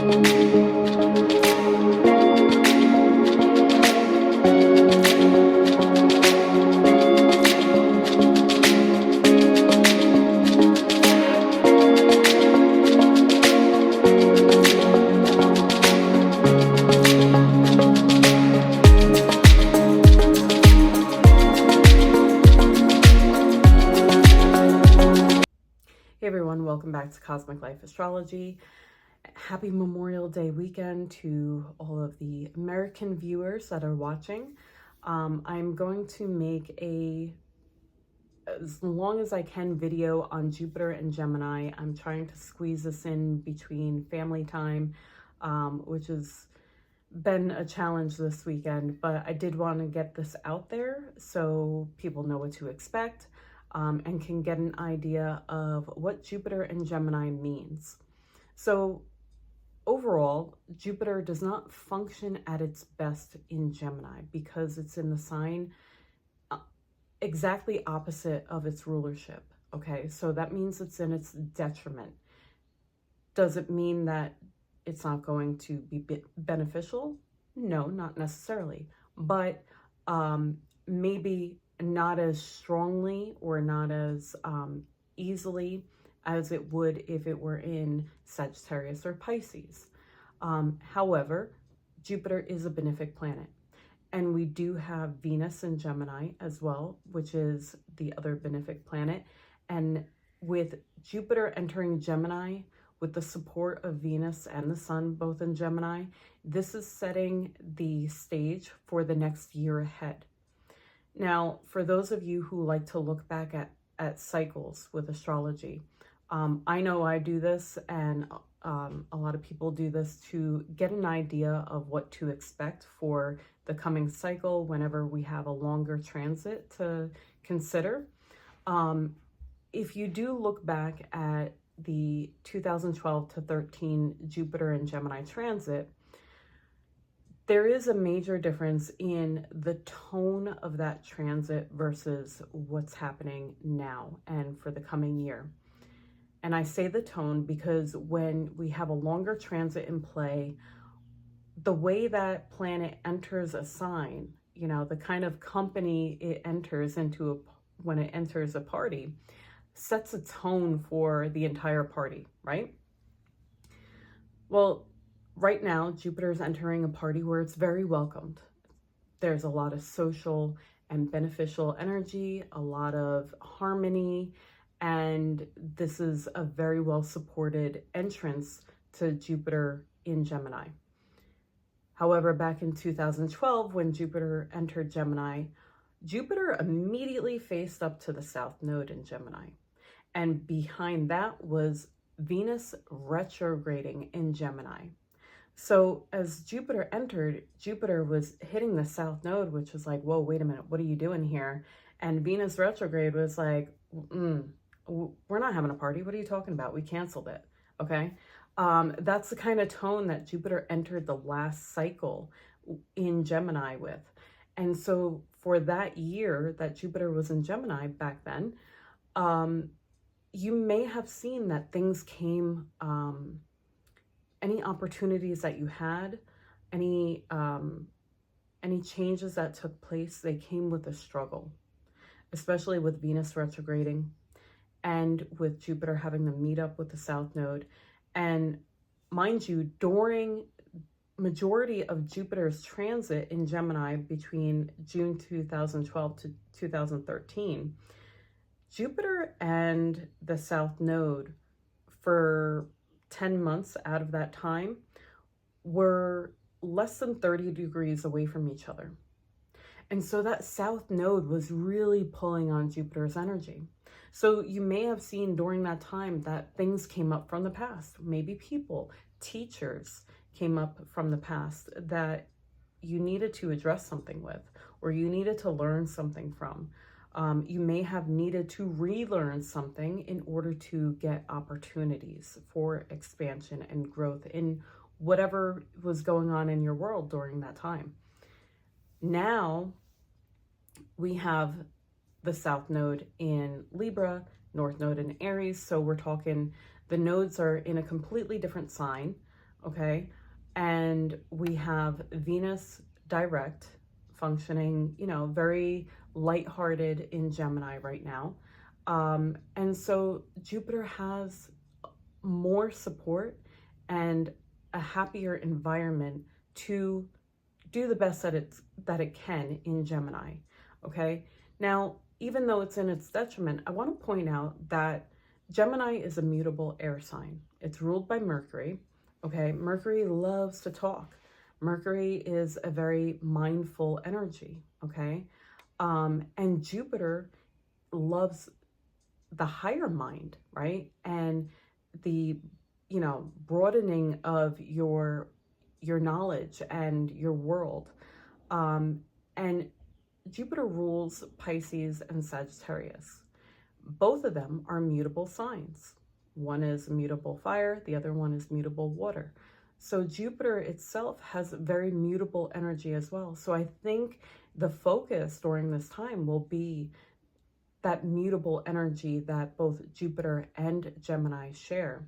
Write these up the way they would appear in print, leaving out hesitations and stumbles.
Hey everyone, welcome back to Cosmic Life Astrology. Happy Memorial Day weekend to all of the American viewers that are watching. I'm going to make as long as I can, video on Jupiter and Gemini. I'm trying to squeeze this in between family time, which has been a challenge this weekend, but I did want to get this out there so people know what to expect. And can get an idea of what Jupiter and Gemini means. So overall, Jupiter does not function at its best in Gemini because it's in the sign exactly opposite of its rulership. Okay, so that means it's in its detriment. Does it mean that it's not going to be beneficial? No, not necessarily, but maybe not as strongly or not as easily as it would if it were in Sagittarius or Pisces. However, Jupiter is a benefic planet, and we do have Venus in Gemini as well, which is the other benefic planet. And with Jupiter entering Gemini, with the support of Venus and the Sun both in Gemini, this is setting the stage for the next year ahead. Now, for those of you who like to look back at cycles with astrology, I know I do this, and a lot of people do this to get an idea of what to expect for the coming cycle whenever we have a longer transit to consider. If you do look back at the 2012 to 13 Jupiter and Gemini transit, there is a major difference in the tone of that transit versus what's happening now and for the coming year. And I say the tone because when we have a longer transit in play, the way that planet enters a sign, you know, the kind of company it enters into when it enters a party, sets a tone for the entire party, right? Well, right now, Jupiter is entering a party where it's very welcomed. There's a lot of social and beneficial energy, a lot of harmony, and this is a very well supported entrance to Jupiter in Gemini. However, back in 2012, when Jupiter entered Gemini, Jupiter immediately faced up to the South Node in Gemini. And behind that was Venus retrograding in Gemini. So as Jupiter entered, Jupiter was hitting the South Node, which was like, whoa, wait a minute, what are you doing here? And Venus retrograde was like, we're not having a party. What are you talking about? We canceled it, okay? That's the kind of tone that Jupiter entered the last cycle in Gemini with. And so for that year that Jupiter was in Gemini back then, you may have seen that things came, any opportunities that you had, any changes that took place, they came with a struggle, especially with Venus retrograding and with Jupiter having to meet up with the South Node. And mind you, during majority of Jupiter's transit in Gemini between June 2012 to 2013, Jupiter and the South Node for 10 months out of that time were less than 30 degrees away from each other. And so that South Node was really pulling on Jupiter's energy. So you may have seen during that time that things came up from the past. Maybe people, teachers came up from the past that you needed to address something with, or you needed to learn something from. You may have needed to relearn something in order to get opportunities for expansion and growth in whatever was going on in your world during that time. Now we have the South Node in Libra, North Node in Aries. So we're talking, the nodes are in a completely different sign. okay? And we have Venus direct functioning, you know, very lighthearted in Gemini right now. And so Jupiter has more support and a happier environment to do the best that it can in Gemini, okay? Now, even though it's in its detriment, I want to point out that Gemini is a mutable air sign. It's ruled by Mercury, okay? Mercury loves to talk. Mercury is a very mindful energy, okay? And Jupiter loves the higher mind, right? And the, you know, broadening of your knowledge and your world. And Jupiter rules Pisces and Sagittarius. Both of them are mutable signs. One is mutable fire, the other one is mutable water. So Jupiter itself has very mutable energy as well. So I think the focus during this time will be that mutable energy that both Jupiter and Gemini share.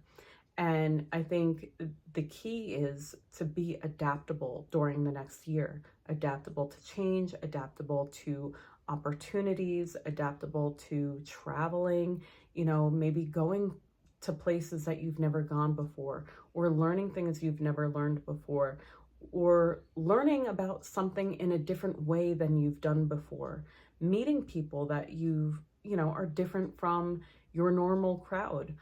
And I think the key is to be adaptable during the next year, adaptable to change, adaptable to opportunities, adaptable to traveling, you know, maybe going to places that you've never gone before, or learning things you've never learned before, or learning about something in a different way than you've done before, meeting people that you know, are different from your normal crowd.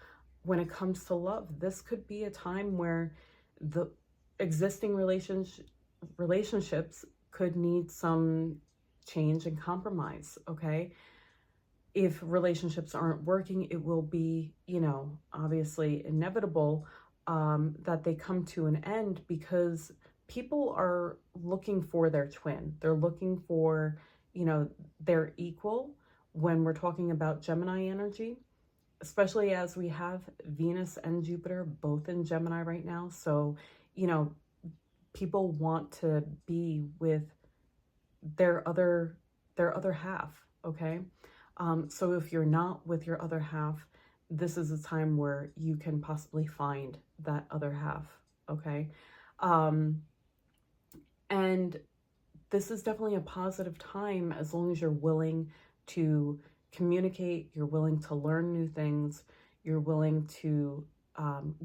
When it comes to love, this could be a time where the existing relationships could need some change and compromise, okay? If relationships aren't working, it will be, you know, obviously inevitable that they come to an end, because people are looking for their twin. They're looking for, you know, their equal when we're talking about Gemini energy, especially as we have Venus and Jupiter both in Gemini right now. So, you know, people want to be with their other half, okay? So if you're not with your other half, this is a time where you can possibly find that other half, okay? And this is definitely a positive time as long as you're willing to communicate, you're willing to learn new things, you're willing to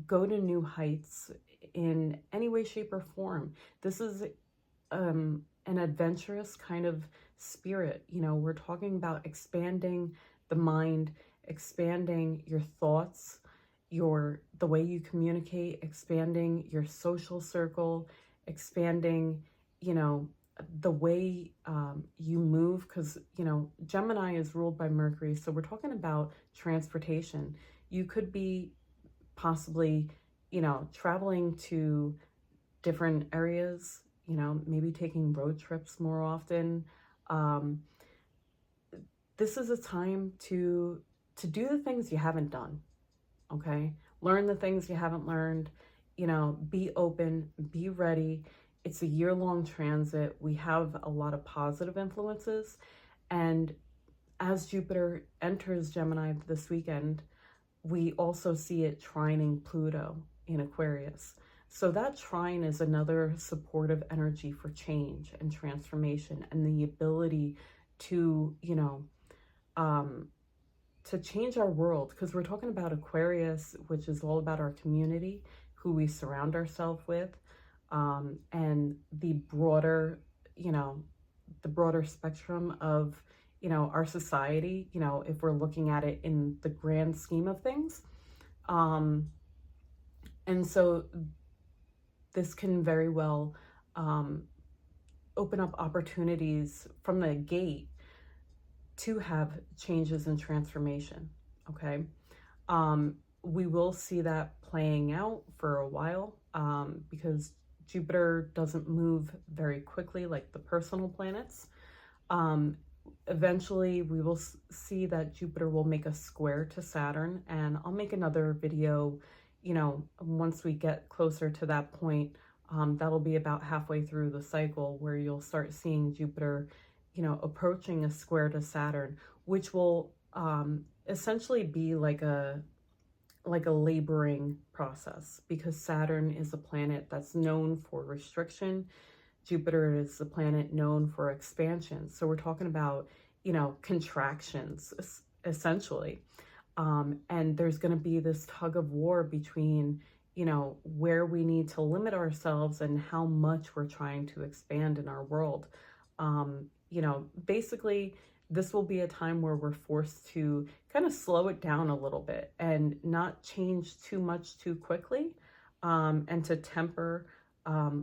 go to new heights in any way, shape, or form. This is an adventurous kind of spirit. You know, we're talking about expanding the mind, expanding your thoughts, the way you communicate, expanding your social circle, expanding, you know, the way you move, because, you know, Gemini is ruled by Mercury. So we're talking about transportation. You could be possibly, you know, traveling to different areas, you know, maybe taking road trips more often. This is a time to do the things you haven't done, okay? Learn the things you haven't learned, you know, be open, be ready. It's a year-long transit. We have a lot of positive influences. And as Jupiter enters Gemini this weekend, we also see it trining Pluto in Aquarius. So that trine is another supportive energy for change and transformation and the ability to, you know, to change our world. Because we're talking about Aquarius, which is all about our community, who we surround ourselves with, and the broader, you know, the broader spectrum of, you know, our society, you know, if we're looking at it in the grand scheme of things. And so this can very well open up opportunities from the gate to have changes and transformation, okay? We will see that playing out for a while because Jupiter doesn't move very quickly like the personal planets. Eventually, we will see that Jupiter will make a square to Saturn, and I'll make another video, you know, once we get closer to that point. That'll be about halfway through the cycle where you'll start seeing Jupiter, you know, approaching a square to Saturn, which will essentially be like a like a laboring process, because Saturn is a planet that's known for restriction. Jupiter is a planet known for expansion. So we're talking about, you know, contractions essentially. And there's going to be this tug of war between, you know, where we need to limit ourselves and how much we're trying to expand in our world. You know, basically, this will be a time where we're forced to kind of slow it down a little bit and not change too much too quickly, and to temper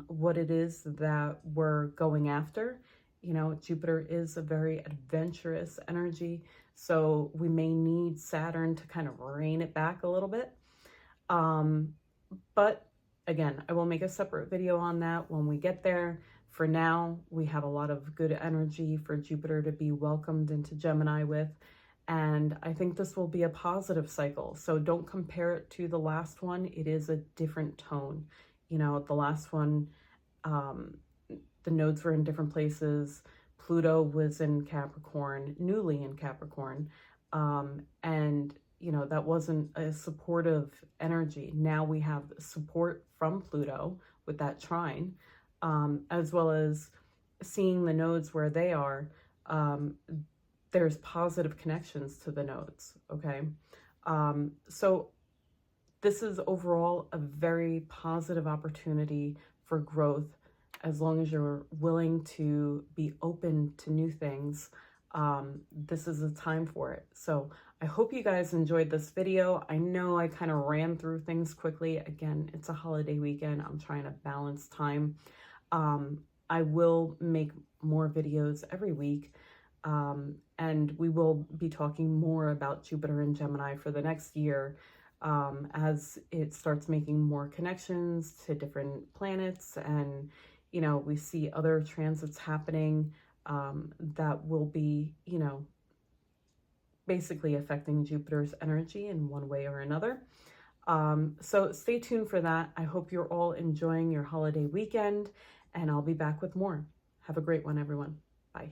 what it is that we're going after. You know, Jupiter is a very adventurous energy, so we may need Saturn to kind of rein it back a little bit. But again, I will make a separate video on that when we get there. For now, we have a lot of good energy for Jupiter to be welcomed into Gemini with, and I think this will be a positive cycle. So don't compare it to the last one. It is a different tone. You know, the last one, the nodes were in different places. Pluto was in Capricorn, newly in Capricorn, and you know, that wasn't a supportive energy. Now we have support from Pluto with that trine, as well as seeing the nodes where they are. There's positive connections to the nodes, okay? So this is overall a very positive opportunity for growth, as long as you're willing to be open to new things. This is a time for it. So I hope you guys enjoyed this video. I know I kind of ran through things quickly. Again, it's a holiday weekend. I'm trying to balance time. I will make more videos every week. And we will be talking more about Jupiter and Gemini for the next year, as it starts making more connections to different planets, and you know, we see other transits happening that will be, you know, basically affecting Jupiter's energy in one way or another. So stay tuned for that. I hope you're all enjoying your holiday weekend, and I'll be back with more. Have a great one, everyone. Bye.